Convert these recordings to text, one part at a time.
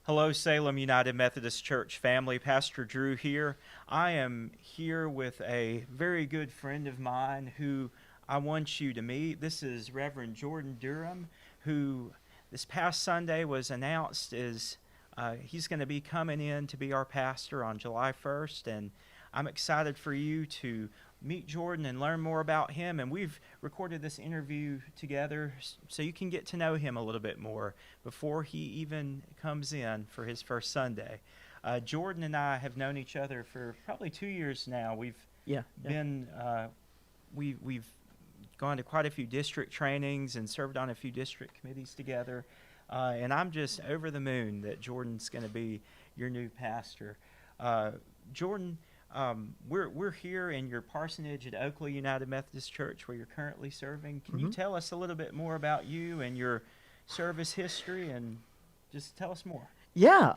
Hello, Salem United Methodist Church family. Pastor Drew here. I am here with a very good friend of mine who I want you to meet. This is Reverend Jordan Durham, who this past Sunday was announced as he's going to be coming in to be our pastor on July 1st. And I'm excited for you to meet Jordan and learn more about him. And we've recorded this interview together so you can get to know him a little bit more before he even comes in for his first Sunday. Jordan and I have known each other for probably 2 years now. We've Yeah. been we've gone to quite a few district trainings and served on a few district committees together. And I'm just over the moon that Jordan's going to be your new pastor. Jordan, we're here in your parsonage at Oakley United Methodist Church where you're currently serving. Can you tell us a little bit more about you and your service history, and just tell us more? Yeah.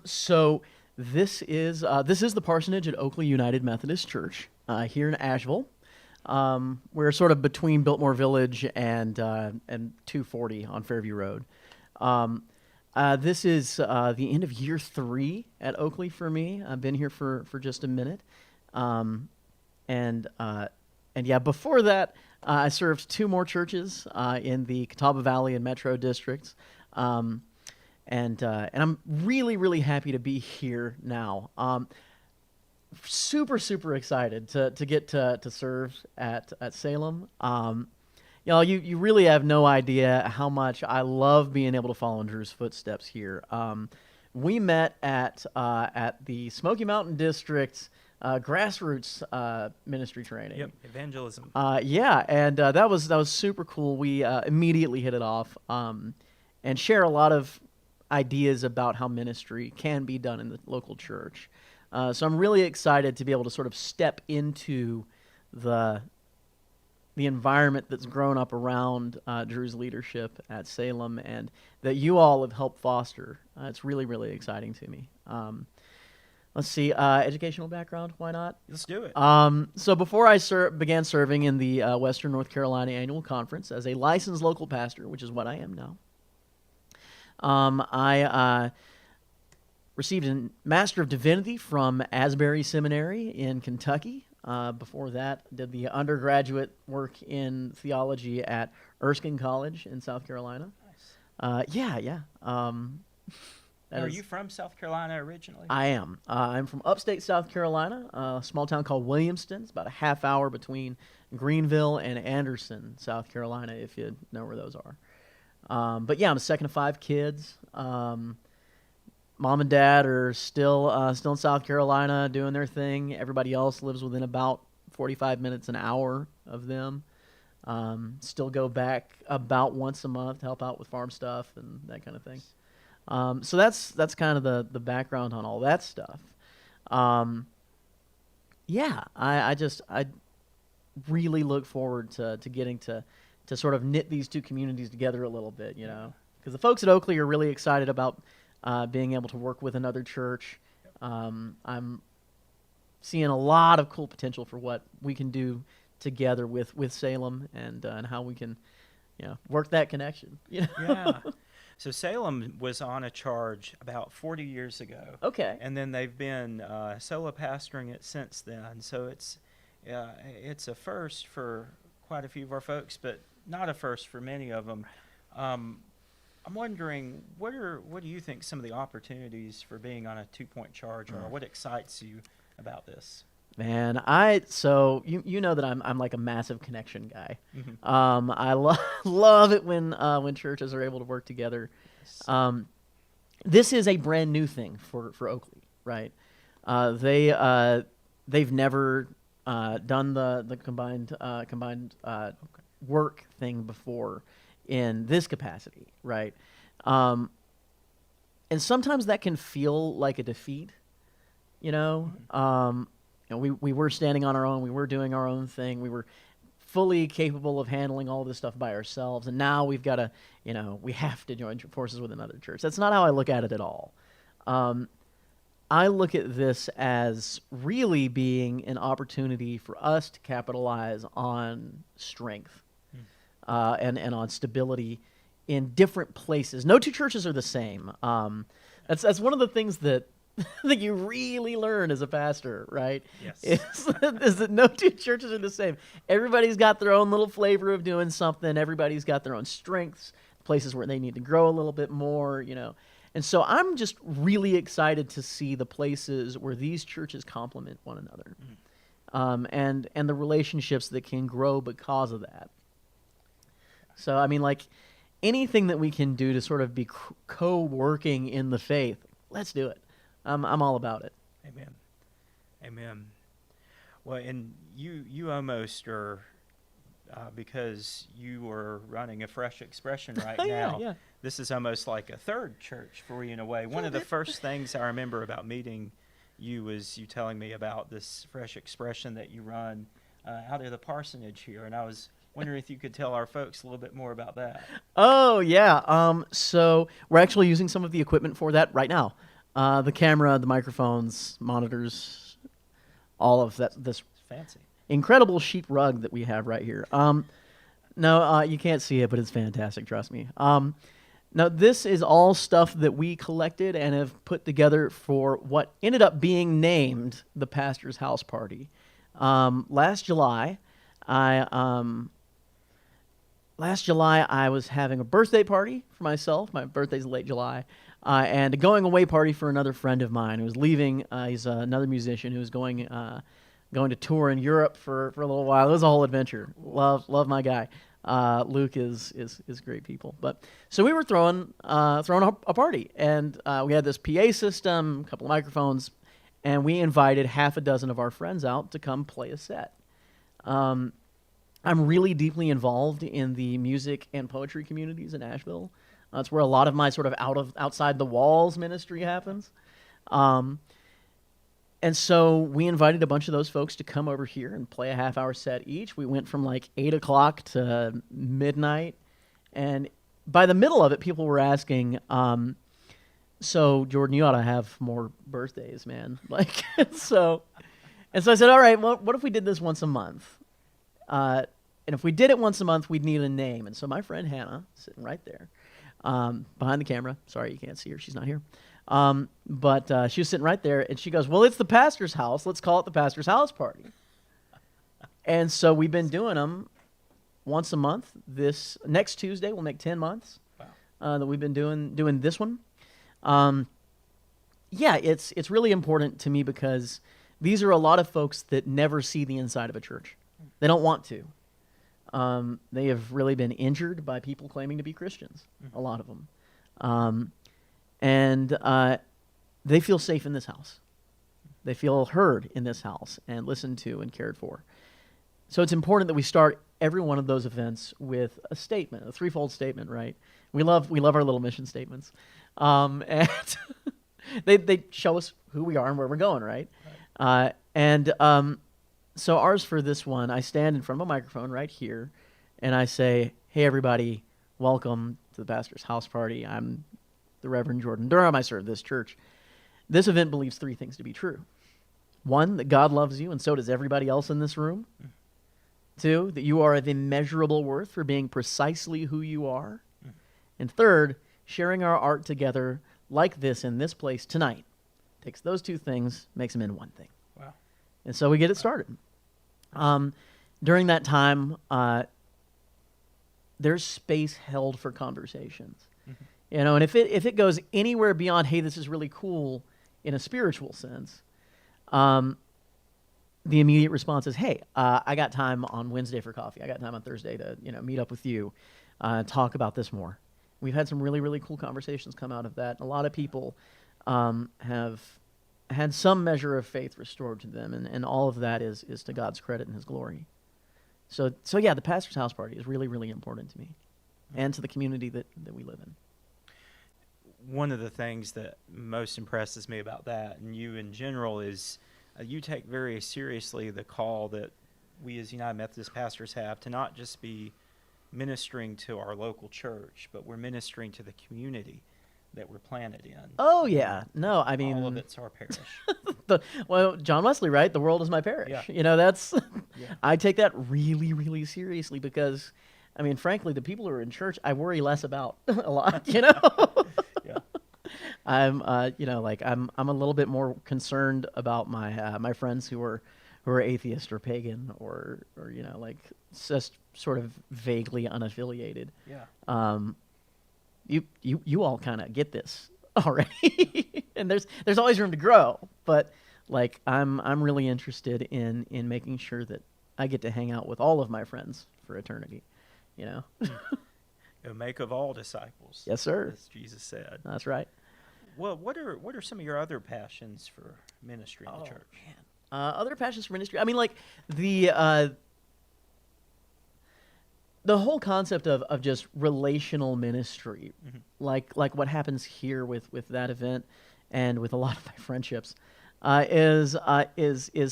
So this is the parsonage at Oakley United Methodist Church here in Asheville. We're sort of between Biltmore Village and 240 on Fairview Road. This is the end of year 3 at Oakley for me. I've been here for just a minute, and yeah, before that, I served 2 more churches in the Catawba Valley and Metro districts, and I'm really happy to be here now. Super excited to get to serve at Salem. You really have no idea how much I love being able to follow in Drew's footsteps here. We met at the Smoky Mountain District's grassroots ministry training. Yep, evangelism. Yeah, and that was super cool. We immediately hit it off, and share a lot of ideas about how ministry can be done in the local church. So I'm really excited to be able to sort of step into the environment that's grown up around Drew's leadership at Salem, and that you all have helped foster. It's really exciting to me. Let's see, educational background, why not? Let's do it. So before I began serving in the Western North Carolina Annual Conference as a licensed local pastor, which is what I am now, I received a Master of Divinity from Asbury Seminary in Kentucky. Before that, did the undergraduate work in theology at Erskine College in South Carolina. Nice. Yeah. Are you from South Carolina originally? I am. I'm from upstate South Carolina, a small town called Williamston. It's about a half hour between Greenville and Anderson, South Carolina, if you know where those are. But yeah, I'm a second of 5 kids. Mom and Dad are still in South Carolina doing their thing. Everybody else lives within about 45 minutes, an hour of them. Still go back about once a month to help out with farm stuff and that kind of thing. So that's kind of the background on all that stuff. Yeah, I really look forward to getting to sort of knit these 2 communities together a little bit, because the folks at Oakley are really excited about being able to work with another church. I'm seeing a lot of cool potential for what we can do together with Salem, and how we can, work that connection. Yeah. So Salem was on a charge about 40 years ago. Okay. And then they've been solo pastoring it since then. So it's a first for quite a few of our folks, but not a first for many of them. I'm wondering, what do you think some of the opportunities for being on a 2-point charge are? What excites you about this? Man, so you know that I'm like a massive connection guy. Mm-hmm. I love it when churches are able to work together. Yes. This is a brand new thing for Oakley, right? They've never done the combined work thing before in this capacity, right? And sometimes that can feel like a defeat, Mm-hmm. We were standing on our own. We were doing our own thing. We were fully capable of handling all this stuff by ourselves. And now we've got to, we have to join forces with another church. That's not how I look at it at all. I look at this as really being an opportunity for us to capitalize on strength, and on stability in different places. No 2 churches are the same. That's one of the things that that you really learn as a pastor, right? Yes. Is that no two churches are the same. Everybody's got their own little flavor of doing something. Everybody's got their own strengths, places where they need to grow a little bit more, you know. And so I'm just really excited to see the places where these churches complement one another, and the relationships that can grow because of that. So I mean, like anything that we can do to sort of be co-working in the faith, let's do it. I'm all about it. Amen. Amen. Well, and you almost are, because you are running a Fresh Expression right now. Yeah. This is almost like a third church for you in a way. One of the first things I remember about meeting you was you telling me about this Fresh Expression that you run out of the parsonage here, and I was wondering if you could tell our folks a little bit more about that. Oh yeah. So we're actually using some of the equipment for that right now. The camera, the microphones, monitors, all of that. This Fancy. incredible sheep rug that we have right here. No, you can't see it, but it's fantastic. Trust me. Now, this is all stuff that we collected and have put together for what ended up being named the Pastor's House Party. Last July, I was having a birthday party for myself. My birthday's late July. And a going away party for another friend of mine who was leaving. He's another musician who was going to tour in Europe for a little while. It was a whole adventure. Love my guy. Luke is great people. But so we were throwing a party, and we had this PA system, a couple of microphones, and we invited half a dozen of our friends out to come play a set. I'm really deeply involved in the music and poetry communities in Asheville. That's where a lot of my sort of outside the walls ministry happens. And so we invited a bunch of those folks to come over here and play a half-hour set each. We went from like 8 o'clock to midnight. And by the middle of it, people were asking, so Jordan, you ought to have more birthdays, man. Like, so I said, all right, well, what if we did this once a month? And if we did it once a month, we'd need a name. And so my friend Hannah, sitting right there, behind the camera. Sorry, you can't see her. She's not here. But she was sitting right there, and she goes, well, it's the pastor's house. Let's call it the Pastor's House Party. And so we've been doing them once a month. This next Tuesday, we'll make 10 months that we've been doing this one. Yeah, it's really important to me because these are a lot of folks that never see the inside of a church. They don't want to. They have really been injured by people claiming to be Christians, a lot of them. And they feel safe in this house. They feel heard in this house and listened to and cared for. So it's important that we start every one of those events with a statement, a threefold statement, right? We love our little mission statements. And they show us who we are and where we're going, right? So ours for this one, I stand in front of a microphone right here, and I say, hey, everybody, welcome to the Pastor's House Party. I'm the Reverend Jordan Durham. I serve this church. This event believes three things to be true. One, that God loves you, and so does everybody else in this room. Two, that you are of immeasurable worth for being precisely who you are. And third, sharing our art together like this in this place tonight takes those two things, makes them into one thing. Wow. And so we get it started. During that time, there's space held for conversations. You know, and if it goes anywhere beyond, hey, this is really cool in a spiritual sense, the immediate response is, hey, I got time on Wednesday for coffee. I got time on Thursday to, meet up with you, talk about this more. We've had some really, really cool conversations come out of that. A lot of people have had some measure of faith restored to them, and all of that is to God's credit and His glory. So yeah, the Pastor's House Party is really, really important to me and to the community that we live in. One of the things that most impresses me about that, and you in general, is you take very seriously the call that we as United Methodist pastors have to not just be ministering to our local church, but we're ministering to the community that we're planted in. Oh, yeah. No, I mean... all of it's our parish. Well, John Wesley, right? The world is my parish. Yeah. That's... Yeah. I take that really, really seriously because, I mean, frankly, the people who are in church, I worry less about a lot, Yeah. I'm, like I'm a little bit more concerned about my friends who are atheist or pagan or like just sort of vaguely unaffiliated. Yeah. Um, you all kind of get this already, and there's always room to grow. But like I'm really interested in making sure that I get to hang out with all of my friends for eternity. You know. Make of all disciples. Yes, sir. As Jesus said. That's right. Well, what are some of your other passions for ministry in the church? Man. Other passions for ministry. I mean, like the whole concept of just relational ministry, like what happens here with that event, and with a lot of my friendships, is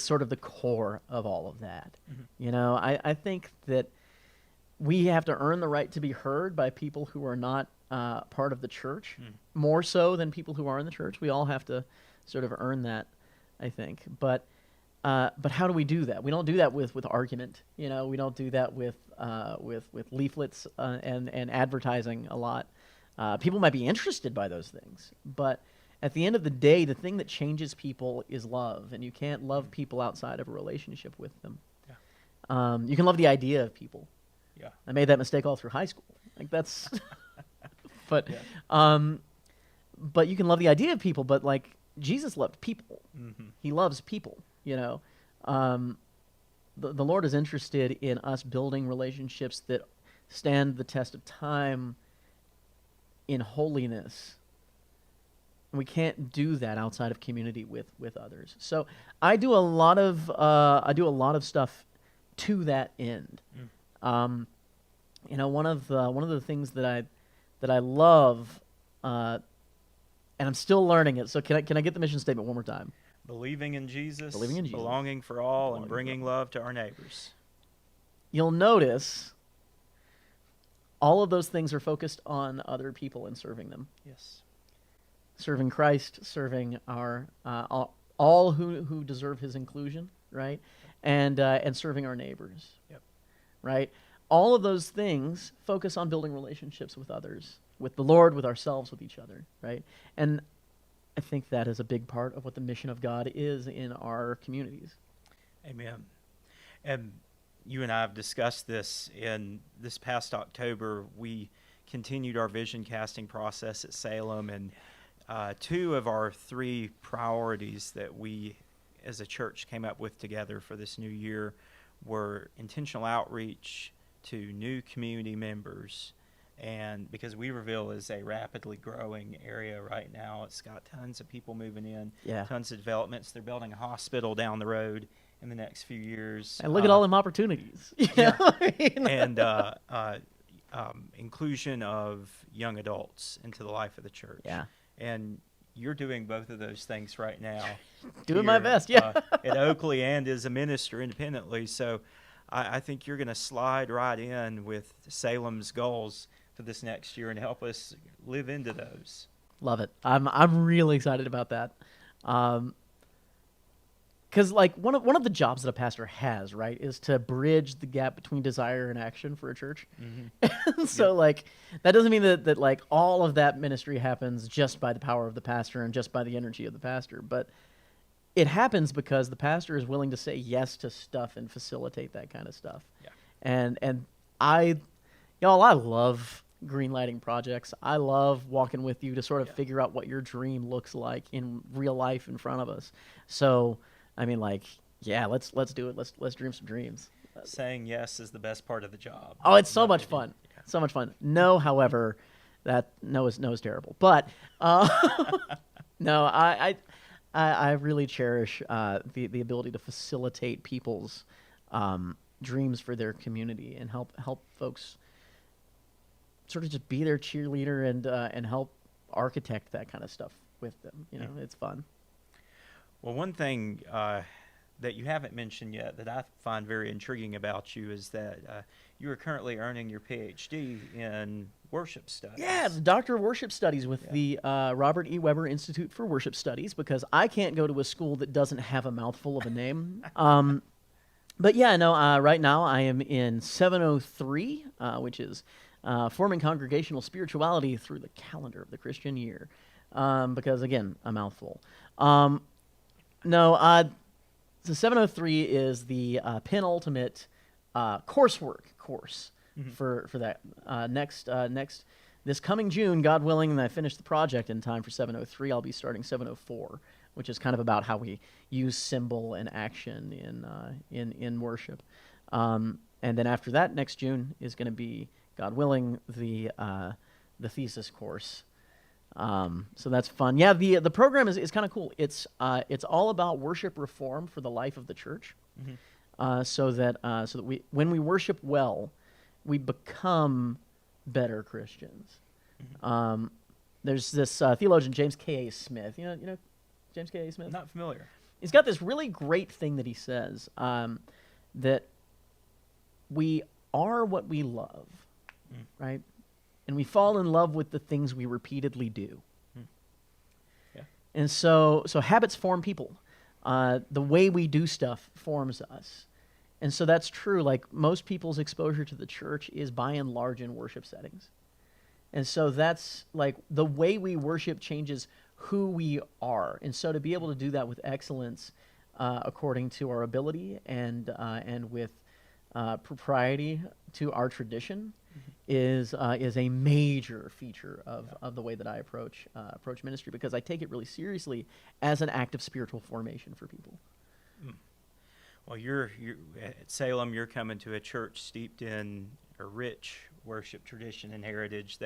sort of the core of all of that. You know, I think that we have to earn the right to be heard by people who are not part of the church, more so than people who are in the church. We all have to sort of earn that, I think. But how do we do that? We don't do that with argument. You know, we don't do that with leaflets and advertising a lot. People might be interested by those things, but at the end of the day, the thing that changes people is love, and you can't love people outside of a relationship with them. Yeah. You can love the idea of people. Yeah. I made that mistake all through high school. Like that's, but, yeah. But you can love the idea of people. But like Jesus loved people. He loves people. You know, the Lord is interested in us building relationships that stand the test of time in holiness. And we can't do that outside of community with others. So I do a lot of stuff to that end. You know, one of the things that I love, and I'm still learning it. So can I get the mission statement one more time? Believing in Jesus, belonging for all, and bringing love to our neighbors. You'll notice all of those things are focused on other people and serving them. Yes. Serving Christ, serving our all who deserve His inclusion, right? And serving our neighbors. Yep. Right? All of those things focus on building relationships with others, with the Lord, with ourselves, with each other, right? And I think that is a big part of what the mission of God is in our communities. Amen. And you and I have discussed this in this past October. We continued our vision casting process at Salem, and two of our three priorities that we as a church came up with together for this new year were intentional outreach to new community members. And because Weaverville is a rapidly growing area right now, it's got tons of people moving in, tons of developments. They're building a hospital down the road in the next few years. And look at all them opportunities. And inclusion of young adults into the life of the church. Yeah. And you're doing both of those things right now. Doing my best, yeah. At Oakley and as a minister independently. So I think you're going to slide right in with Salem's goals for this next year and help us live into those. Love it. I'm really excited about that. Because like one of the jobs that a pastor has, right, is to bridge the gap between desire and action for a church. And so like that doesn't mean that like all of that ministry happens just by the power of the pastor and just by the energy of the pastor, but it happens because the pastor is willing to say yes to stuff and facilitate that kind of stuff. Yeah. And I love greenlighting projects. I love walking with you to sort of figure out what your dream looks like in real life in front of us. So, I mean, like, yeah, let's do it. Let's dream some dreams. Saying yes is the best part of the job. Oh, it's so much fun. Yeah. So much fun. No, however, no is terrible. But no, I really cherish the ability to facilitate people's dreams for their community and help folks sort of just be their cheerleader and help architect that kind of stuff with them. You know, it's fun. Well, one thing that you haven't mentioned yet that I find very intriguing about you is that you are currently earning your PhD in worship studies. Yeah, Doctor of Worship Studies with the Robert E. Weber Institute for Worship Studies, because I can't go to a school that doesn't have a mouthful of a name. But yeah, no, right now I am in 703, which is Forming Congregational Spirituality Through the Calendar of the Christian Year. because again, a mouthful. Um, no, so 703 is the penultimate coursework course for that next this coming June, God willing, and I finish the project in time for 703. I'll be starting 704, which is kind of about how we use symbol and action in worship. And then after that, next June is going to be, God willing, the thesis course. So that's fun. Yeah, the program is kind of cool. It's all about worship reform for the life of the church, so that we, when we worship well, we become better Christians. There's this theologian, James K.A. Smith. You know James K.A. Smith? Not familiar. He's got this really great thing that he says, that we are what we love, right? And we fall in love with the things we repeatedly do. Yeah. And so habits form people. The way we do stuff forms us. And so that's true. Like, most people's exposure to the church is by and large in worship settings. And so that's like the way we worship changes who we are. And so to be able to do that with excellence, according to our ability and with propriety to our tradition, is a major feature of the way that I approach ministry, because I take it really seriously as an act of spiritual formation for people. Well, you're at Salem. You're coming to a church steeped in a rich worship tradition and heritage.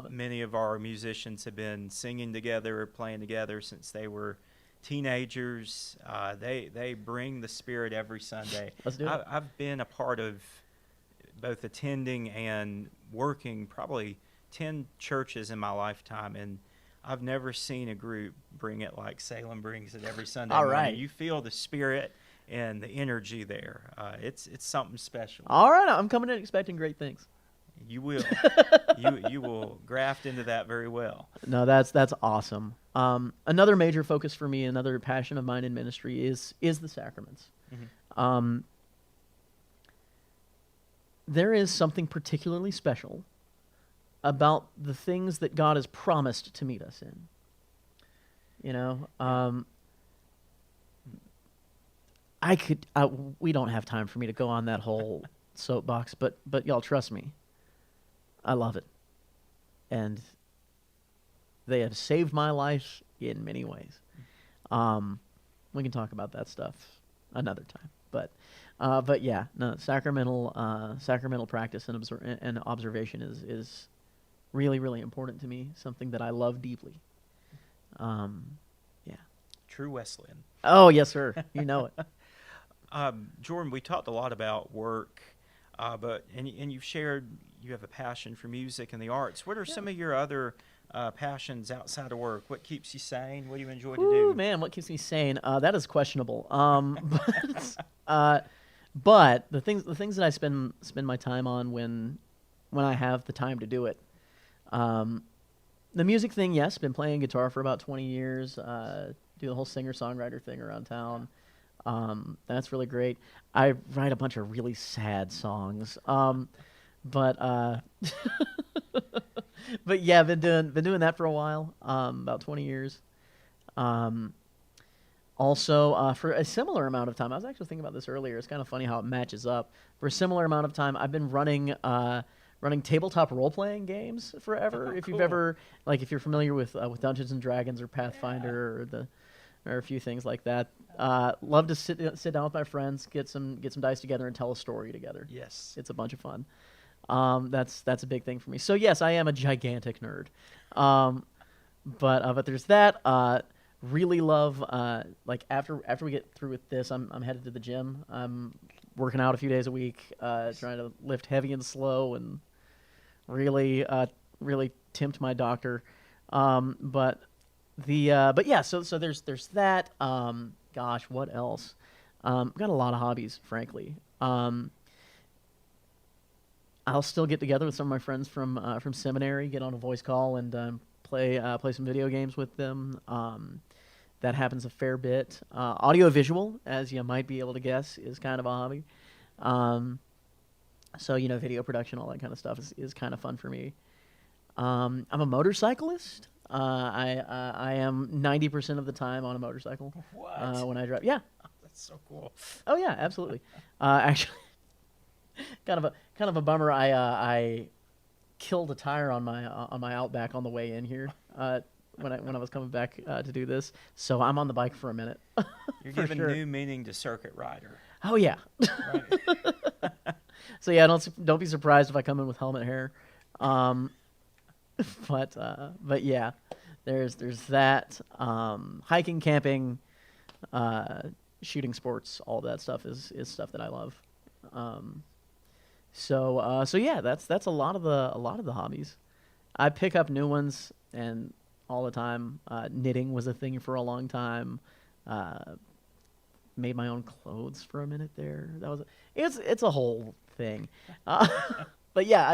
Many of our musicians have been singing together or playing together since they were teenagers. They bring the Spirit every Sunday. Let's do it. I've been a part of both attending and working probably 10 churches in my lifetime, and I've never seen a group bring it like Salem brings it every Sunday All morning. right. You feel the Spirit and the energy there. It's something special. All right, I'm coming in expecting great things. You will. you will graft into that very well. No, that's awesome. Another major focus for me, another passion of mine in ministry is the sacraments. There is something particularly special about the things that God has promised to meet us in. You know, we don't have time for me to go on that whole soapbox, but y'all trust me, I love it. And they have saved my life in many ways. We can talk about that stuff another time, but yeah, no, sacramental practice and observation is really, really important to me. Something that I love deeply. Yeah. True Wesleyan. Oh yes, sir. You know it. Jordan, we talked a lot about work, but you've shared you have a passion for music and the arts. What are some of your other passions outside of work? What keeps you sane? What do you enjoy to do? Man, what keeps me sane? That is questionable. But the things that I spend my time on when I have the time to do it. The music thing, yes, been playing guitar for about 20 years. Do the whole singer-songwriter thing around town. That's really great. I write a bunch of really sad songs. But yeah, been doing that for a while. About 20 years. Also, for a similar amount of time, I was actually thinking about this earlier. It's kind of funny how it matches up. For a similar amount of time, I've been running tabletop role-playing games forever. If you've ever, if you're familiar with Dungeons and Dragons or Pathfinder or a few things like that, love to sit down with my friends, get some dice together, and tell a story together. Yes, it's a bunch of fun. That's a big thing for me. So yes, I am a gigantic nerd. But there's that. Really love after we get through with this, I'm headed to the gym. I'm working out a few days a week, trying to lift heavy and slow, and really tempt my doctor. But yeah, so there's that. Gosh, what else? I've got a lot of hobbies, frankly. I'll still get together with some of my friends from seminary, get on a voice call, and play some video games with them. That happens a fair bit. Audio-visual, as you might be able to guess, is kind of a hobby. So, video production, all that kind of stuff is kind of fun for me. I'm a motorcyclist. I am 90% of the time on a motorcycle What? when I drive. Yeah. That's so cool. Oh yeah, absolutely. Actually, kind of a bummer. I killed a tire on my Outback on the way in here when I was coming back to do this. So I'm on the bike for a minute. You're For giving sure. new meaning to circuit rider. Oh yeah. Right. So yeah, don't be surprised if I come in with helmet hair. Um, but yeah, there's that. Hiking, camping, uh, shooting sports, all that stuff is stuff that I love. Um, so yeah, that's a lot of the hobbies. I pick up new ones and all the time. Knitting was a thing for a long time. Uh, Made my own clothes for a minute there. It's a whole thing. Uh, but yeah,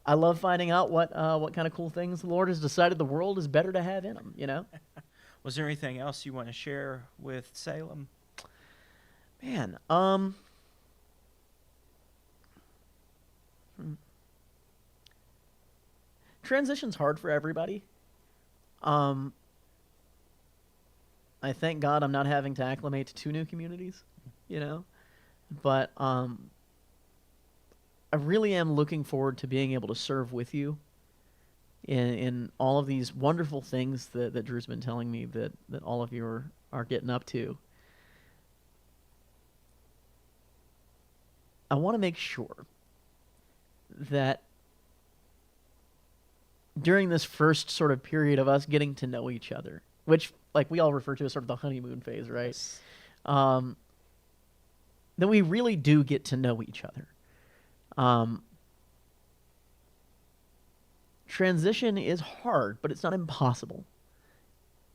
I love finding out what kind of cool things the Lord has decided the world is better to have in them. Was there anything else you want to share with Salem? Man, hmm. Transition's hard for everybody. Um, I thank God I'm not having to acclimate to two new communities, you know. But I really am looking forward to being able to serve with you in all of these wonderful things that Drew's been telling me that all of you are getting up to. I want to make sure that during this first sort of period of us getting to know each other, which like we all refer to as sort of the honeymoon phase, right? Yes. Um, that we really do get to know each other. Um, Transition is hard, but it's not impossible.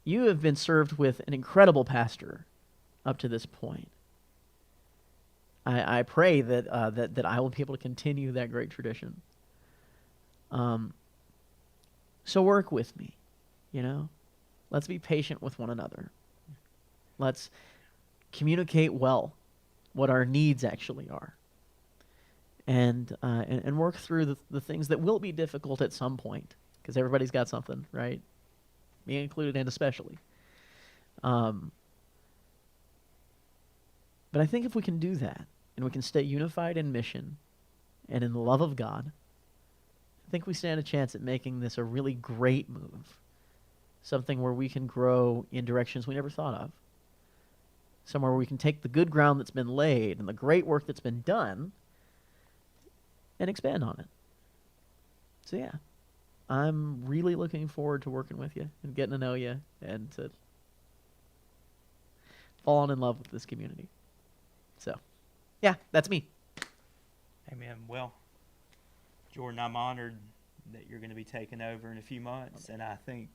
You have been served with an incredible pastor up to this point. I pray that I will be able to continue that great tradition. Um, so work with me, you know. Let's be patient with one another. Let's communicate well what our needs actually are, and work through the things that will be difficult at some point, because everybody's got something, right? Me included, and especially. Um, but I think if we can do that, and we can stay unified in mission and in the love of God, I think we stand a chance at making this a really great move. Something where we can grow in directions we never thought of. Somewhere where we can take the good ground that's been laid and the great work that's been done and expand on it. So yeah, I'm really looking forward to working with you and getting to know you and to falling in love with this community. So yeah, that's me. Amen. Well, Jordan, I'm honored that you're going to be taking over in a few months, and I think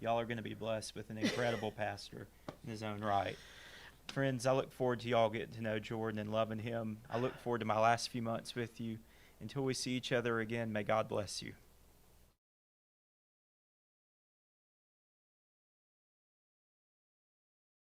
y'all are going to be blessed with an incredible pastor in his own right. Friends, I look forward to y'all getting to know Jordan and loving him. I look forward to my last few months with you. Until we see each other again, may God bless you.